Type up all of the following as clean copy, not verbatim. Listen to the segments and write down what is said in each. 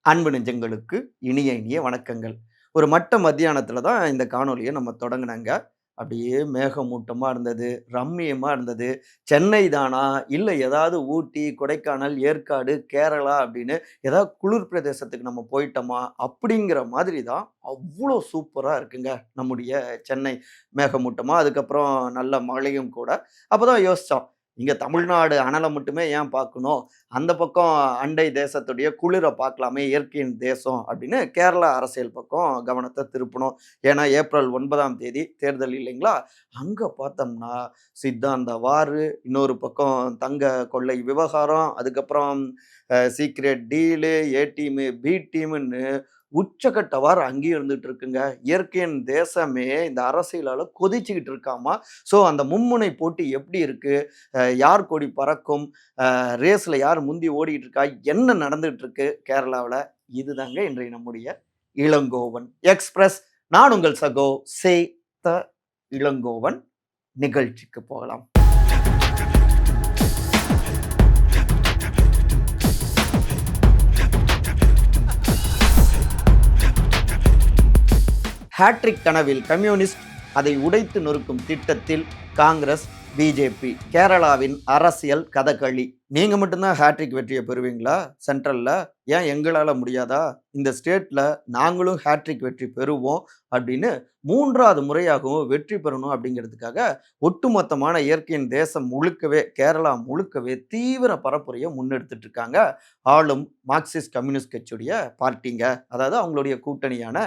அன்பு நெஞ்சங்களுக்கு இனிய இனிய வணக்கங்கள். ஒரு மத்தியானத்தில தான் இந்த காணொளிய நம்ம தொடங்குனங்க. அப்படியே மேகமூட்டமா இருந்தது. ரம்மியமா இருந்தது. சென்னை தானா? இல்ல ஏதாவது ஊட்டி, கொடைக்கானல், ஏற்காடு, கேரளா அப்படின்னு ஏதாவது குளிர் பிரதேசத்துக்கு நம்ம போயிட்டோமா? அப்படிங்கிற மாதிரி தான் அவ்ளோ சூப்பரா இருக்குங்க. நம்முடைய சென்னை மேகமூட்டமா, அதுக்கப்புறம் நல்ல மழையும் கூட. அப்பதான் யோசிச்சோம். இங்க தமிழ்நாடு அனல மட்டுமே ஏன் பார்க்கணும்? அந்த பக்கம் அண்டை தேசத்துடைய குளிர பார்க்கலாமே, இயற்கையின் தேசம் அப்படின்னு கேரளா அரசியல் பக்கம் கவனத்த திருப்புனோம். ஏன்னா, ஏப்ரல் 9ஆம் தேதி தேர்தல் இல்லைங்களா? அங்க பார்த்தோம்னா, சித்தாந்த வாரு, இன்னொரு பக்கம் தங்க கொள்ளை விவகாரம், அதுக்கப்புறம் secret deal, A team, B டீமுன்னு உச்சக்கட்ட வார் அங்கேயும் இருந்துட்டு இருக்குங்க. இயற்கையின் தேசமே இந்த அரசியலால கொதிச்சுக்கிட்டு இருக்காமா. ஸோ அந்த மும்முனை போட்டி எப்படி இருக்கு? யார் கொடி பறக்கும்? ரேஸ்ல யார் முந்தி ஓடிட்டு இருக்கா? என்ன நடந்துட்டு இருக்கு கேரளாவுல? இதுதாங்க இன்றைய நம்முடைய இளங்கோவன் எக்ஸ்பிரஸ். நான் உங்கள் சகோ த இளங்கோவன். நிகழ்ச்சிக்கு போகலாம். ஹேட்ரிக் கனவில் கம்யூனிஸ்ட், அதை உடைத்து நொறுக்கும் திட்டத்தில் காங்கிரஸ், பிஜேபி. கேரளாவின் அரசியல் கதகளி. நீங்க மட்டும் தான் ஹேட்ரிக் வெற்றிய பெறுவீங்களா சென்ட்ரல்ல? ஏன் எங்களால முடியாதா? இந்த ஸ்டேட்ல நாங்களும் ஹேட்ரிக் வெற்றி பெறுவோம் அப்படின்னு 3வது முறையாகவும் வெற்றி பெறணும் அப்படிங்கிறதுக்காக ஒட்டுமொத்தமான இயற்கையின் தேசம் முழுக்கவே, கேரளா முழுக்கவே தீவிர பரப்புரையை முன்னெடுத்துட்டு இருக்காங்க ஆளும் மார்க்சிஸ்ட் கம்யூனிஸ்ட் கட்சியுடைய பார்ட்டிங்க. அதாவது அவங்களுடைய கூட்டணியான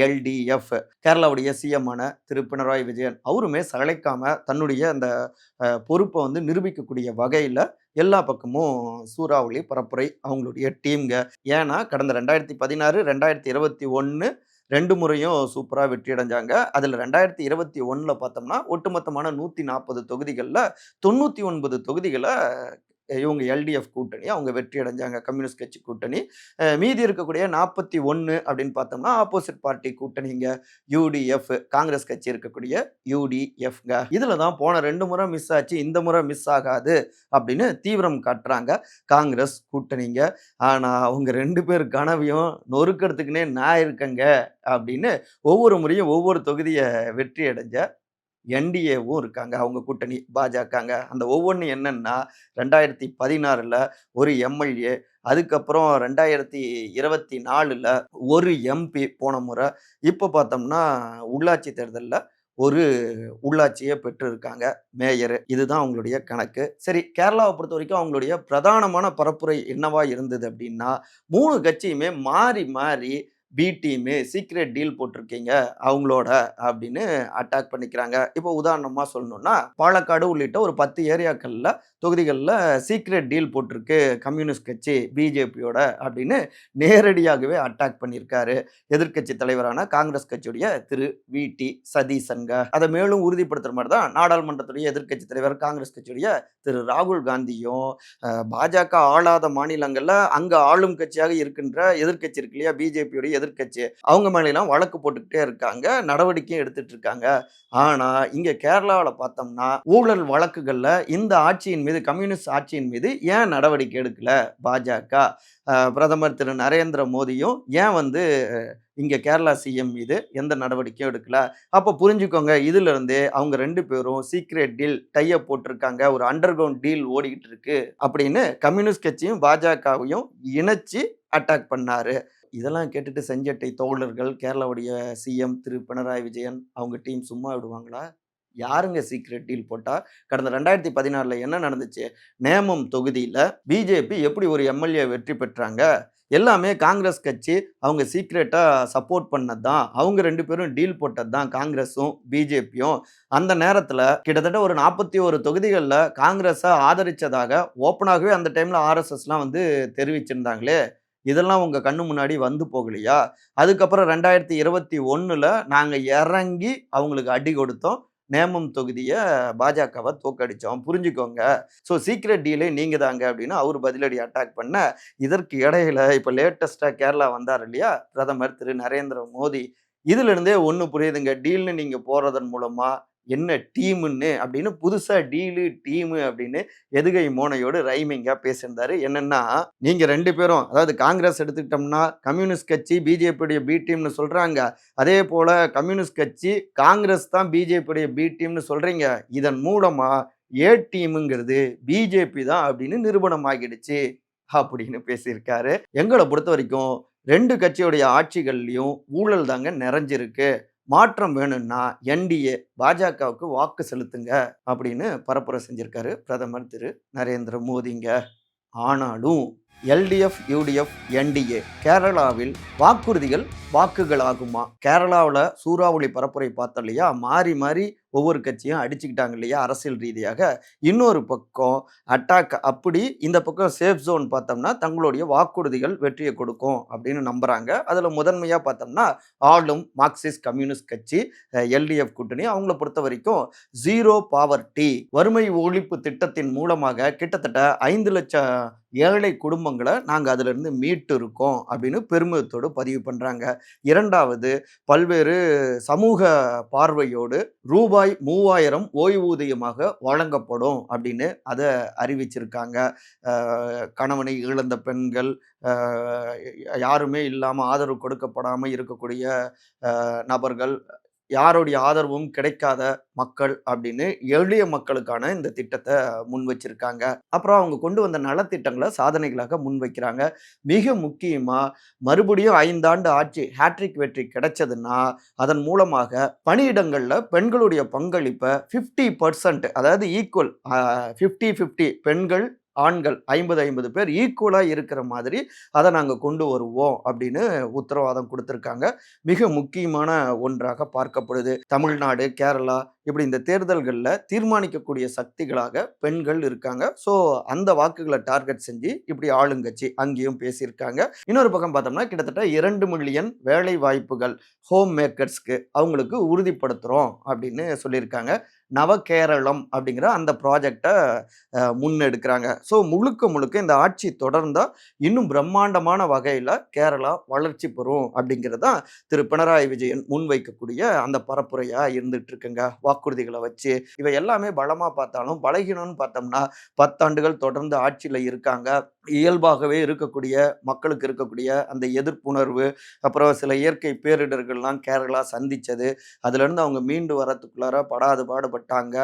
எல்டிஎஃப். கேரளாவுடைய சிஎம்மான திரு பினராயி விஜயன் அவருமே சளைக்காம தன்னுடைய அந்த பொறுப்பை வந்து நிரூபிக்கக்கூடிய வகையில எல்லா பக்கமும் சூறாவளி பரப்புரை அவங்களுடைய டீம்ங்க. ஏன்னா கடந்த 2016, 2021 2 முறையும் சூப்பரா வெற்றி அடைஞ்சாங்க. அதுல 2021ல பார்த்தோம்னா, ஒட்டுமொத்தமான 140 தொகுதிகள்ல 99 தொகுதிகள இவங்க எல்டிஎஃப் கூட்டணி அவங்க வெற்றி அடைஞ்சாங்க. கம்யூனிஸ்ட் கட்சி கூட்டணி. மீதி இருக்கக்கூடிய 41 அப்படின்னு பார்த்தோம்னா, ஆப்போசிட் பார்ட்டி கூட்டணிங்க. யுடிஎஃப், காங்கிரஸ் கட்சி இருக்கக்கூடிய யுடிஎஃப்ங்க. இதுல தான் போன 2 முறை மிஸ் ஆச்சு, இந்த முறை மிஸ் ஆகாது அப்படின்னு தீவிரம் காட்டுறாங்க காங்கிரஸ் கூட்டணிங்க. ஆனா அவங்க 2 பேர் கனவையும் நொறுக்கிறதுக்குன்னே நான் இருக்கேங்க அப்படின்னு ஒவ்வொரு முறையும் ஒவ்வொரு தொகுதிய வெற்றி அடைஞ்ச என்டிஏவும் இருக்காங்க. அவங்க கூட்டணி பாஜகங்க. அந்த ஒவ்வொன்னும் என்னன்னா 2016ல ஒரு எம்எல்ஏ, அதுக்கப்புறம் 2024ல ஒரு எம்பி போன முறை. இப்ப பார்த்தோம்னா உள்ளாட்சி தேர்தல்ல ஒரு உள்ளாட்சிய பெற்றிருக்காங்க மேயரு. இதுதான் அவங்களுடைய கணக்கு. சரி, கேரளாவ பொறுத்தவரைக்கும் அவங்களுடைய பிரதானமான பரப்புரை என்னவா இருந்தது அப்படின்னா, 3 கட்சியுமே மாறி மாறி பி டீமு சீக்ரெட் டீல் போட்டிருக்கீங்க அவங்களோட அப்படின்னு அட்டாக் பண்ணிக்கிறாங்க. இப்போ உதாரணமா சொல்லணும்னா, பாலக்காடு உள்ளிட்ட ஒரு 10 ஏரியாக்கள்ல தொகுதிகள்ல சீக்ரெட் டீல் போட்டிருக்கு கம்யூனிஸ்ட் கட்சி பிஜேபியோட அப்படின்னு நேரடியாகவே அட்டாக் பண்ணியிருக்காரு எதிர்க்கட்சி தலைவரான காங்கிரஸ் கட்சியுடைய திரு வி.டி. சதீசன்ங்க. அதை மேலும் உறுதிப்படுத்துற மாதிரி தான் நாடாளுமன்றத்துடைய எதிர்க்கட்சி தலைவர் காங்கிரஸ் கட்சியுடைய திரு ராகுல் காந்தியும் பாஜக ஆளாத மாநிலங்கள்ல அங்க ஆளும் கட்சியாக இருக்கின்ற எதிர்க்கட்சி இருக்கு இல்லையா, பிஜேபியுடைய எதிர்க்கட்சி, அவங்க மேலாம் வழக்கு போட்டுக்கிட்டே இருக்காங்க, நடவடிக்கையும் எடுத்துட்டு இருக்காங்க. ஆனா இங்க கேரளாவில் பார்த்தோம்னா ஊழல் வழக்குகள்ல இந்த ஆட்சியின் மீது, கம்யூனிஸ்ட் ஆட்சியின் மீது ஏன் நடவடிக்கை எடுக்கல பாஜக? பிரதமர் திரு நரேந்திர மோடியும் ஏன் வந்து இங்க கேரளா சிஎம் மீது எந்த நடவடிக்கையும் எடுக்கல? அப்ப புரிஞ்சுக்கோங்க, இதுல இருந்தே அவங்க 2 பேரும் சீக்ரெட் டீல் டைய போட்டிருக்காங்க. ஒரு அண்டர் கிரவுண்ட் டீல் ஓடிக்கிட்டு இருக்கு அப்படின்னு கம்யூனிஸ்ட் கட்சியும் பாஜகவையும் இணைச்சு அட்டாக் பண்ணாரு. இதெல்லாம் கேட்டுட்டு செஞ்சட்டை தோழர்கள், கேரளாவுடைய சிஎம் திரு பினராயி விஜயன் அவங்க டீம் சும்மா விடுவாங்களா? யாருங்க சீக்ரெட் டீல் போட்டா? கடந்த 2016ல என்ன நடந்துச்சு? நேமம் தொகுதியில பிஜேபி எப்படி ஒரு எம்எல்ஏ வெற்றி பெற்றாங்க? எல்லாமே காங்கிரஸ் கட்சி அவங்க சீக்ரெட்டா சப்போர்ட் பண்ணது தான். அவங்க 2 பேரும் டீல் போட்டது தான் காங்கிரஸும், பிஜேபியும். அந்த நேரத்துல கிட்டத்தட்ட ஒரு 41 தொகுதிகள்ல காங்கிரஸ ஆதரிச்சதாக ஓப்பனாகவே அந்த டைம்ல ஆர்எஸ்எஸ்லாம் வந்து தெரிவிச்சிருந்தாங்களே! இதெல்லாம் உங்க கண்ணு முன்னாடி வந்து போகலையா? அதுக்கப்புறம் 2021ல நாங்க இறங்கி அவங்களுக்கு அடி கொடுத்தோம். நேமம் தொகுதிய பாஜகவ தோற்கடிச்சோம். புரிஞ்சுக்கோங்க. ஸோ சீக்ரெட் டீலே நீங்க தாங்க அப்படின்னு அவரு பதிலடி அட்டாக் பண்ண, இதற்கு இடையில இப்ப லேட்டஸ்ட்டா கேரளா வந்தார் இல்லையா? பிரதமர் திரு நரேந்திர மோடி. இதிலிருந்தே ஒண்ணு புரியுதுங்க. டீல்னு நீங்க போறதன் மூலமா என்ன டீமுன்னு அப்படின்னு புதுசா டீலு, டீமு அப்படின்னு எதுகை மோனையோடு ரைமிங்கா பேசியிருந்தாரு. என்னன்னா, நீங்க 2 பேரும் அதாவது காங்கிரஸ் எடுத்துக்கிட்டோம்னா, கம்யூனிஸ்ட் கட்சி பிஜேபியுடைய பி டீம்னு சொல்றாங்க. அதே போல கம்யூனிஸ்ட் கட்சி காங்கிரஸ் தான் பிஜேபியுடைய பி டீம்னு சொல்றீங்க. இதன் மூலமா ஏ டீம்ங்கிறது பிஜேபி தான் அப்படின்னு நிரூபணம் ஆகிடுச்சு. அப்படின்னு பேசியிருக்காரு. எங்கள பொறுத்தவரைக்கும் 2 கட்சியுடைய ஆட்சிகள்லயும் ஊழல் தாங்க நிறைஞ்சிருக்கு. மாற்றம் வேணும்னா என்டிஏ பாஜகவுக்கு வாக்கு செலுத்துங்க அப்படின்னு பரப்புரை செஞ்சிருக்காரு பிரதமர் திரு நரேந்திர மோடிங்க. ஆனாலும் எல்டிஎஃப், யுடிஎஃப், என்டிஏ கேரளாவில் வாக்குறுதிகள் வாக்குகளாகுமா? கேரளாவுல சூறாவளி பரப்புரை பார்த்தோம் இல்லையா? மாறி மாறி ஒவ்வொரு கட்சியும் அடிச்சுக்கிட்டாங்க இல்லையா அரசியல் ரீதியாக. இன்னொரு பக்கம் அட்டாக் அப்படி இந்த பக்கம் சேஃப் ஜோன் பார்த்தோம்னா தங்களுடைய வாக்குறுதிகள் வெற்றியை கொடுக்கும் அப்படின்னு நம்புறாங்க. அதுல முதன்மையா பார்த்தோம்னா ஆளும் மார்க்சிஸ்ட் கம்யூனிஸ்ட் கட்சி எல்டிஎஃப் கூட்டணி அவங்கள பொறுத்த வரைக்கும் ஜீரோ பாவர்ட்டி வறுமை ஒழிப்பு திட்டத்தின் மூலமாக கிட்டத்தட்ட 5 லட்சம் ஏழை குடும்பங்களை நாங்க அதுல இருந்து மீட்டு இருக்கோம் அப்படின்னு பெருமிதத்தோடு பதிவு பண்றாங்க. இரண்டாவது பல்வேறு சமூக பார்வையோடு ரூபாய் 3000 ஓய்வூதியமாக வழங்கப்படும் அப்படின்னு அதை அறிவிச்சிருக்காங்க. கணவனை இழந்த பெண்கள், யாருமே இல்லாம ஆதரவு கொடுக்கப்படாம இருக்கக்கூடிய நபர்கள், யாருடைய ஆதரவும் கிடைக்காத மக்கள் அப்படின்னு எளிய மக்களுக்கான இந்த திட்டத்தை முன் வச்சிருக்காங்க. அப்புறம் அவங்க கொண்டு வந்த நலத்திட்டங்களை சாதனைகளாக முன் வைக்கிறாங்க. மிக முக்கியமா மறுபடியும் 5 ஆண்டு ஆட்சி ஹேட்ரிக் வெற்றி கிடைச்சதுன்னா அதன் மூலமாக பணியிடங்கள்ல பெண்களுடைய பங்களிப்பை 50% அதாவது ஈக்குவல் 50-50 பெண்கள் ஆண்கள் 50-50 பேர் ஈக்குவலா இருக்கிற மாதிரி அதை நாங்க கொண்டு வருவோம் அப்படின்னு உத்தரவாதம் கொடுத்திருக்காங்க. மிக முக்கியமான ஒன்றாக பார்க்கப்படுது. தமிழ்நாடு, கேரளா இப்படி இந்த தேர்தல்கள்ல தீர்மானிக்கக்கூடிய சக்திகளாக பெண்கள் இருக்காங்க. ஸோ அந்த வாக்குகளை டார்கெட் செஞ்சு இப்படி ஆளுங்கட்சி அங்கேயும் பேசியிருக்காங்க. இன்னொரு பக்கம் பார்த்தோம்னா கிட்டத்தட்ட 2 மில்லியன் வேலை வாய்ப்புகள் ஹோம் மேக்கர்ஸ்க்கு அவங்களுக்கு உறுதிப்படுத்துறோம் அப்படின்னு சொல்லியிருக்காங்க. நவகேரளம் அப்படிங்கிற அந்த ப்ராஜெக்டை முன்னெடுக்கிறாங்க. ஸோ முழுக்க முழுக்க இந்த ஆட்சி தொடர்ந்தா இன்னும் பிரம்மாண்டமான வகையில் கேரளா வளர்ச்சி பெறும் அப்படிங்கிறது தான் திரு பினராயி விஜயன் முன்வைக்கக்கூடிய அந்த பரப்புரையாக இருந்துட்டு இருக்குங்க. வாக்குறுதிகளை வச்சு இவை எல்லாமே பலமாக பார்த்தாலும் பலகீனம்னு பார்த்தோம்னா 10 ஆண்டுகள் தொடர்ந்து ஆட்சியில் இருக்காங்க. இயல்பாகவே இருக்கக்கூடிய மக்களுக்கு இருக்கக்கூடிய அந்த எதிர்ப்புணர்வு, அப்புறம் சில இயற்கை பேரிடர்கள்லாம் கேரளா சந்திச்சது, அதுலேருந்து அவங்க மீண்டு வரத்துக்குள்ளார படாது பாடுபட்டாங்க.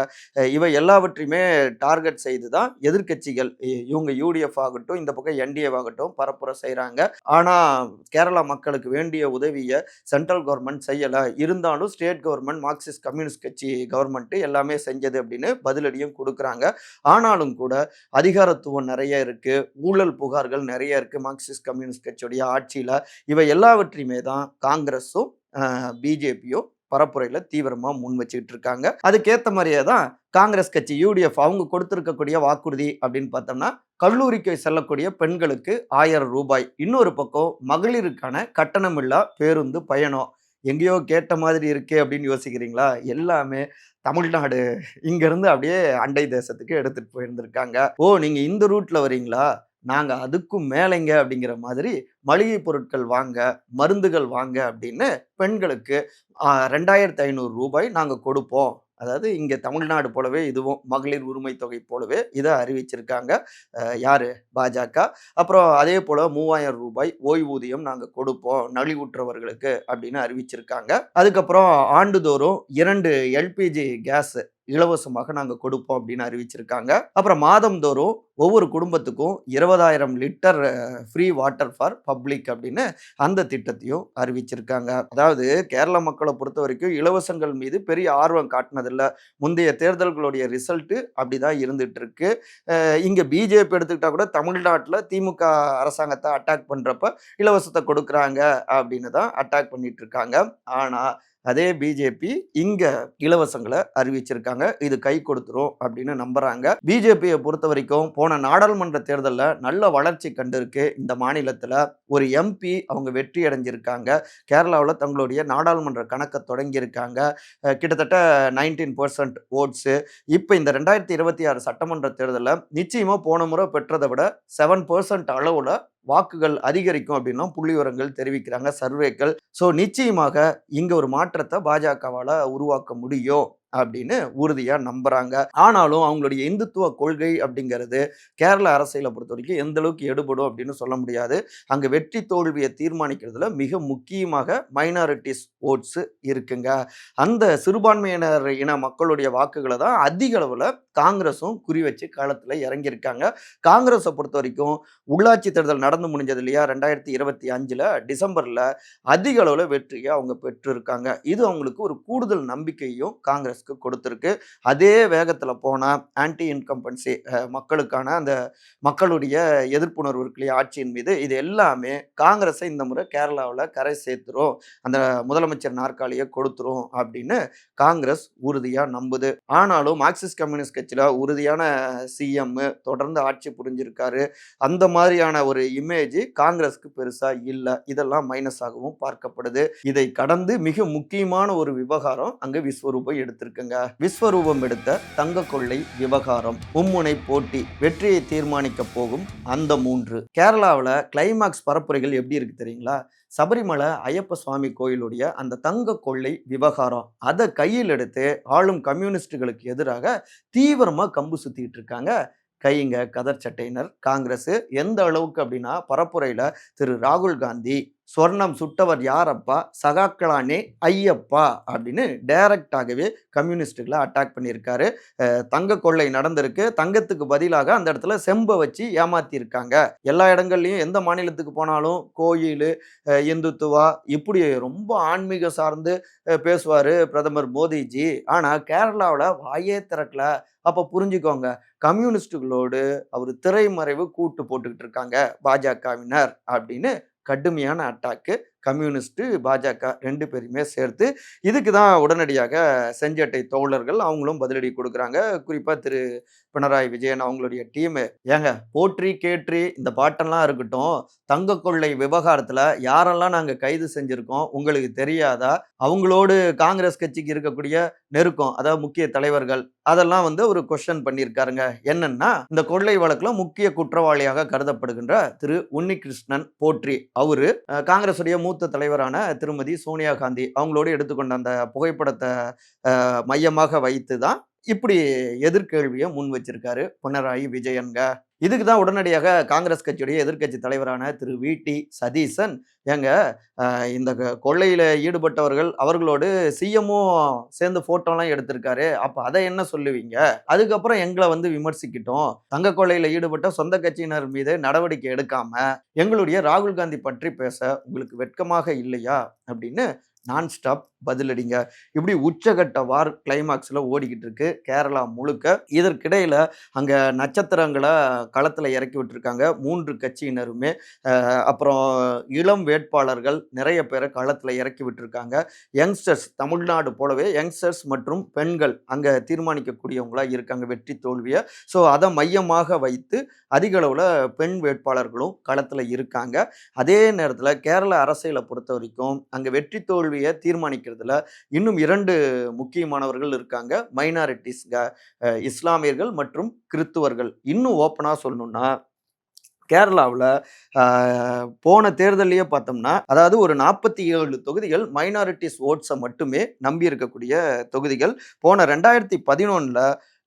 இவை எல்லாவற்றையுமே டார்கெட் செய்து தான் எதிர்க்கட்சிகள் இவங்க யூடிஎஃப் ஆகட்டும், இந்த பக்கம் என்டிஏ ஆகட்டும் பரப்புரை செய்கிறாங்க. ஆனால் கேரளா மக்களுக்கு வேண்டிய உதவியை சென்ட்ரல் கவர்மெண்ட் செய்யலை. இருந்தாலும் ஸ்டேட் கவர்மெண்ட், மார்க்சிஸ்ட் கம்யூனிஸ்ட் கட்சி கவர்மெண்ட்டு எல்லாமே செஞ்சது அப்படின்னு பதிலடியும் கொடுக்குறாங்க. ஆனாலும் கூட அதிகாரத்துவம் நிறைய இருக்கு, ஊழல் புகார்கள் நிறைய இருக்கு மார்க்சிஸ்ட் கம்யூனிஸ்ட் கட்சியுடைய ஆட்சியில. இவை எல்லாவற்றையுமே தான் காங்கிரஸும் பிஜேபியும் பரப்புரையில தீவிரமா முன் வச்சுக்கிட்டு இருக்காங்க. அதுக்கேற்ற மாதிரியே தான் காங்கிரஸ் கட்சி யூடிஎஃப் அவங்க கொடுத்திருக்கக்கூடிய வாக்குறுதி அப்படின்னு பார்த்தோம்னா கல்லூரிக்கு செல்லக்கூடிய பெண்களுக்கு 1000 ரூபாய். இன்னொரு பக்கம் மகளிருக்கான கட்டணமில்லா பேருந்து பயணம். எங்கேயோ கேட்ட மாதிரி இருக்கே அப்படின்னு யோசிக்கிறீங்களா? எல்லாமே தமிழ்நாடு இங்கிருந்து அப்படியே அண்டை தேசத்துக்கு எடுத்துட்டு போயிருந்திருக்காங்க. ஓ, நீங்க இந்த ரூட்ல வரீங்களா? நாங்க அதுக்கும் மேலைங்க அப்படிங்கிற மாதிரி மளிகை பொருட்கள் வாங்க, மருந்துகள் வாங்க அப்படின்னு பெண்களுக்கு 2500 ரூபாய் நாங்க கொடுப்போம். அதாவது இங்க தமிழ்நாடு போலவே இதுவும் மகளிர் உரிமை தொகை போலவே இதை அறிவிச்சிருக்காங்க. யாரு? பாஜக. அப்புறம் அதே போல 3000 ரூபாய் ஓய்வூதியம் நாங்க கொடுப்போம் நலிவுற்றவர்களுக்கு அப்படின்னு அறிவிச்சிருக்காங்க. அதுக்கப்புறம் ஆண்டுதோறும் 2 எல்பிஜி கேஸ் இலவசமாக நாங்க கொடுப்போம் அப்படின்னு அறிவிச்சிருக்காங்க. அப்புறம் மாதந்தோறும் ஒவ்வொரு குடும்பத்துக்கும் 20,000 litre free water for public அப்படின்னு அந்த திட்டத்தையும் அறிவிச்சிருக்காங்க. அதாவது கேரள மக்களை பொறுத்த வரைக்கும் இலவசங்கள் மீது பெரிய ஆர்வம் காட்டினதில்லை. முந்தைய தேர்தல்களுடைய ரிசல்ட்டு அப்படிதான் இருந்துட்டு இருக்கு. இங்க பிஜேபி எடுத்துக்கிட்டா கூட தமிழ்நாட்டில் திமுக அரசாங்கத்தை அட்டாக் பண்றப்ப இலவசத்தை கொடுக்குறாங்க அப்படின்னு தான் அட்டாக் பண்ணிட்டு இருக்காங்க. ஆனா அதே பிஜேபி இங்க இலவசங்களை அறிவிச்சிருக்காங்க. இது கை கொடுத்துரும் அப்படின்னு நம்புறாங்க. பிஜேபியை பொறுத்த வரைக்கும் போன நாடாளுமன்ற தேர்தலில் நல்ல வளர்ச்சி கண்டிருக்கு. இந்த மாநிலத்தில் ஒரு எம்பி அவங்க வெற்றி அடைஞ்சிருக்காங்க. கேரளாவில் தங்களுடைய நாடாளுமன்ற கணக்கை தொடங்கியிருக்காங்க. கிட்டத்தட்ட 19% ஓட்ஸு. இப்போ இந்த 2026 சட்டமன்ற தேர்தலில் நிச்சயமாக போன முறை பெற்றதை விட 7% அளவில் வாக்குகள் அதிகரிக்கும் அப்படின்னா புள்ளி விவரங்கள் தெரிவிக்கிறாங்க, சர்வேக்கள். ஸோ நிச்சயமாக இங்க ஒரு மாற்றத்தை பாஜகவால உருவாக்க முடியும் அப்படின்னு உறுதியா நம்புறாங்க. ஆனாலும் அவங்களுடைய இந்துத்துவ கொள்கை அப்படிங்கிறது கேரள அரசியலை பொறுத்தவரைக்கும் எந்த அளவுக்கு எடுபடும் அப்படின்னு சொல்ல முடியாது. அங்க வெற்றி தோல்வியை தீர்மானிக்கிறதுல மிக முக்கியமாக மைனாரிட்டிஸ் ஓட்ஸ் இருக்குங்க. அந்த சிறுபான்மையினர் இன மக்களுடைய வாக்குகளை தான் அதிக அளவுல காங்கிரஸும் குறி வச்சு களத்துல இறங்கியிருக்காங்க. காங்கிரஸை பொறுத்த வரைக்கும் உள்ளாட்சி தேர்தல் நடந்து முடிஞ்சது இல்லையா 2025ல டிசம்பர்ல அதிக அளவுல வெற்றியை அவங்க பெற்றிருக்காங்க. இது அவங்களுக்கு ஒரு கூடுதல் நம்பிக்கையும் காங்கிரஸ்க்கு கொடுத்திருக்கு. அதே வேகத்துல போனா ஆன்டி இன்கம்பன்சி மக்களுக்கான அந்த மக்களுடைய எதிர்ப்புணர்வு இருக்கு இல்லையா ஆட்சியின் மீது, இது எல்லாமே காங்கிரஸை இந்த முறை கேரளாவில் கரை சேர்த்துரும், அந்த முதலமைச்சர் நாற்காலியை கொடுத்துரும் அப்படின்னு காங்கிரஸ் உறுதியா நம்புது. ஆனாலும் மார்க்சிஸ்ட் கம்யூனிஸ்ட் கட்சியில உறுதியான சிஎம் தொடர்ந்து ஆட்சி புரிஞ்சிருக்காரு. அந்த மாதிரியான ஒரு இமேஜ் காங்கிரஸ்க்கு பெருசா இல்ல. இதெல்லாம் மைனஸாகவும் பார்க்கப்படுது. இதை கடந்து மிக முக்கியமான ஒரு விவகாரம் அங்க விஸ்வரூபம் எடுத்திருக்குங்க. விஸ்வரூபம் எடுத்த தங்க கொள்ளை விவகாரம், மும்முனை போட்டி, வெற்றியை தீர்மானிக்க போகும் அந்த 3. கேரளாவில் கிளைமாக்ஸ் பரப்புரைகள் எப்படி இருக்கு தெரியுங்களா? சபரிமலை ஐயப்ப சுவாமி கோயிலுடைய அந்த தங்க கொள்ளை விவகாரம் அதை கையில் எடுத்து ஆளும் கம்யூனிஸ்டுகளுக்கு எதிராக தீவிரமா கம்பு சுத்திட்டு இருக்காங்க கைங்க கதர் சட்டையினர் காங்கிரஸ். எந்த அளவுக்கு அப்படின்னா பரப்புரையில திரு ராகுல் காந்தி சொர்ணம் சுட்டவர் யாரப்பா சகாக்களானே ஐயப்பா அப்படின்னு டைரக்டாகவே கம்யூனிஸ்டுகளை அட்டாக் பண்ணியிருக்காரு. தங்க கொள்ளை நடந்திருக்கு, தங்கத்துக்கு பதிலாக அந்த இடத்துல செம்பை வச்சு ஏமாத்தியிருக்காங்க. எல்லா இடங்கள்லையும் எந்த மாநிலத்துக்கு போனாலும் கோயில், இந்துத்துவா இப்படி ரொம்ப ஆன்மீக சார்ந்து பேசுவார் பிரதமர் மோடிஜி. ஆனால் கேரளாவில் வாயே திறக்கல. அப்போ புரிஞ்சுக்கோங்க, கம்யூனிஸ்டுகளோடு அவர் திரைமறைவு கூட்டு போட்டுக்கிட்டு இருக்காங்க பாஜகவினர் அப்படின்னு கடுமையான அட்டாக்கு கம்யூனிஸ்ட் பாஜக 2 பேருமே சேர்த்து. இதுக்கு தான் உடனடியாக செஞ்சட்டை தோழர்கள் அவங்களும் பதிலடி கொடுக்குறாங்க. குறிப்பா திரு பினராயி விஜயன் அவங்களுடைய டீமு. ஏங்க போற்றி கேற்றி இந்த பாட்டெல்லாம் இருக்கட்டும், தங்க கொள்ளை விவகாரத்துல யாரெல்லாம் நாங்க கைது செஞ்சிருக்கோம் உங்களுக்கு தெரியாதா? அவங்களோடு காங்கிரஸ் கட்சிக்கு இருக்கக்கூடிய நெருக்கம், அதாவது முக்கிய தலைவர்கள் அதெல்லாம் ஒரு கொஸ்டின் பண்ணியிருக்காருங்க. என்னன்னா, இந்த கொள்ளை வழக்குல முக்கிய குற்றவாளியாக கருதப்படுகின்ற திரு உன்னிகிருஷ்ணன் போற்றி, அவரு காங்கிரசுடைய மூத்த தலைவரான திருமதி சோனியா காந்தி அவங்களோடு எடுத்துக்கொண்ட அந்த புகைப்படத்தை மையமாக வைத்து தான் இப்படி எதிர்கேள்வியை முன் வச்சிருக்காரு பினராயி விஜயன்க. இதுக்கு தான் உடனடியாக காங்கிரஸ் கட்சியுடைய எதிர்க்கட்சி தலைவரான திரு வி.டி. சதீசன், ஏங்க இந்த கொள்ளையில ஈடுபட்டவர்கள் அவர்களோடு சிஎம்மும் சேர்ந்து போட்டோலாம் எடுத்திருக்காரு, அப்ப அதை என்ன சொல்லுவீங்க? அதுக்கப்புறம் எங்களை விமர்சிக்கிட்டோம், தங்க கொள்ளையில ஈடுபட்ட சொந்த கட்சியினர் மீது நடவடிக்கை எடுக்காம எங்களுடைய ராகுல் காந்தி பற்றி பேச உங்களுக்கு வெட்கமாக இல்லையா அப்படின்னு நான் ஸ்டாப் பதிலடிங்க. இப்படி உச்சகட்ட வார் கிளைமாக்ஸ்ல ஓடிக்கிட்டு இருக்கு கேரளா முழுக்க. இதற்கிடையில அங்க நட்சத்திரங்களை களத்துல இறக்கி விட்டுருக்காங்க 3 கட்சியினருமே. அப்புறம் இளம் வேட்பாளர்கள் நிறைய பேரை களத்துல இறக்கி விட்டுருக்காங்க. யங்ஸ்டர்ஸ், தமிழ்நாடு போலவே யங்ஸ்டர்ஸ் மற்றும் பெண்கள் அங்க தீர்மானிக்கக்கூடியவங்களா இருக்காங்க வெற்றி தோல்வியை. ஸோ அதை மையமாக வைத்து அதிக அளவுல பெண் வேட்பாளர்களும் களத்துல இருக்காங்க. அதே நேரத்துல கேரள அரசியலை பொறுத்த வரைக்கும் அங்க வெற்றி தோல்வியை தீர்மானிக்கிறதுல இன்னும் 2 முக்கியமானவர்கள் இருக்காங்க. மைனாரிட்டிஸ்ங்க, இஸ்லாமியர்கள் மற்றும் கிறித்துவர்கள். இன்னும் ஓப்பனா சொல்லணும்னா கேரளாவில் போன தேர்தலையே பார்த்தோம்னா, அதாவது ஒரு 47 தொகுதிகள் மைனாரிட்டிஸ் ஓட்ஸை மட்டுமே நம்பி இருக்கக்கூடிய தொகுதிகள். போன 2011ல்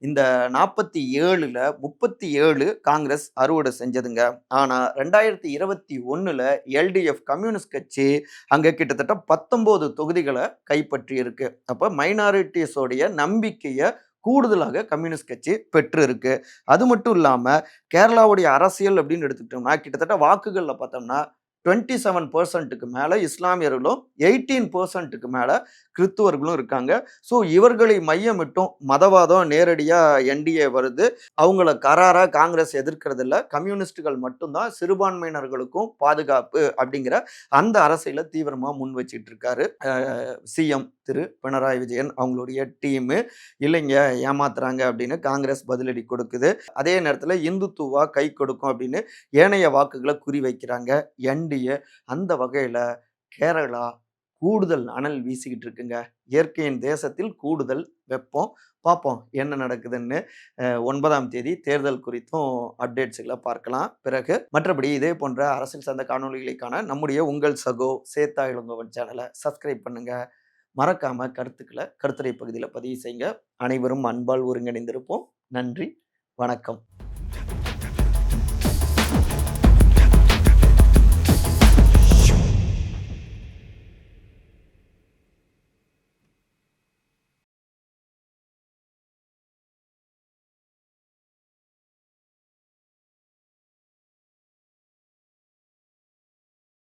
இந்த 47ல் 37 காங்கிரஸ் அறுவடை செஞ்சதுங்க. ஆனால் 2021ல் எல்டிஎஃப் கம்யூனிஸ்ட் கட்சி அங்கே கிட்டத்தட்ட 19 தொகுதிகளை கைப்பற்றி இருக்கு. அப்போ மைனாரிட்டிஸோடைய நம்பிக்கையை கூடுதலாக கம்யூனிஸ்ட் கட்சி பெற்று இருக்கு. அது மட்டும் இல்லாமல் கேரளாவுடைய அரசியல் அப்படின்னு எடுத்துக்கிட்டோம்னா கிட்டத்தட்ட வாக்குகளில் பார்த்தோம்னா 27% மேலே இஸ்லாமியர்களும் 18% மேலே கிறித்துவர்களும் இருக்காங்க. ஸோ இவர்களை மையமிட்டும் மதவாதம் நேரடியாக என்டிஏ வருது. அவங்கள கராரா காங்கிரஸ் எதிர்க்கிறது இல்லை, கம்யூனிஸ்டுகள் மட்டும்தான் சிறுபான்மையினர்களுக்கும் பாதுகாப்பு அப்படிங்கிற அந்த அரசியலை தீவிரமாக முன் வச்சிட்டு இருக்காரு சிஎம் திரு பினராயி விஜயன் அவங்களுடைய டீமு. இல்லைங்க ஏமாத்துறாங்க அப்படின்னு காங்கிரஸ் பதிலடி கொடுக்குது. அதே நேரத்தில் இந்துத்துவா கை கொடுக்கும் அப்படின்னு ஏனைய வாக்குகளை குறி வைக்கிறாங்க என்டிஏ. அந்த வகையில் கேரளா கூடுதல் அனல் வீசிக்கிட்டு இருக்குங்க. இயற்கையின் தேசத்தில் கூடுதல் வெப்பம். பார்ப்போம் என்ன நடக்குதுன்னு. 9ஆம் தேதி தேர்தல் குறித்தும் அப்டேட்ஸுகளை பார்க்கலாம் பிறகு. மற்றபடி இதே போன்ற அரசியல் சார்ந்த காணொலிகளுக்கான நம்முடைய உங்கள் சகோ சேத்தா இளங்கோவன் சேனலை சப்ஸ்கிரைப் பண்ணுங்க. மறக்காம கருத்துக்களை கருத்துரை பகுதியில் பதிவு செய்யுங்க. அனைவரும் அன்பால் ஒருங்கிணைந்திருப்போம். நன்றி, வணக்கம்.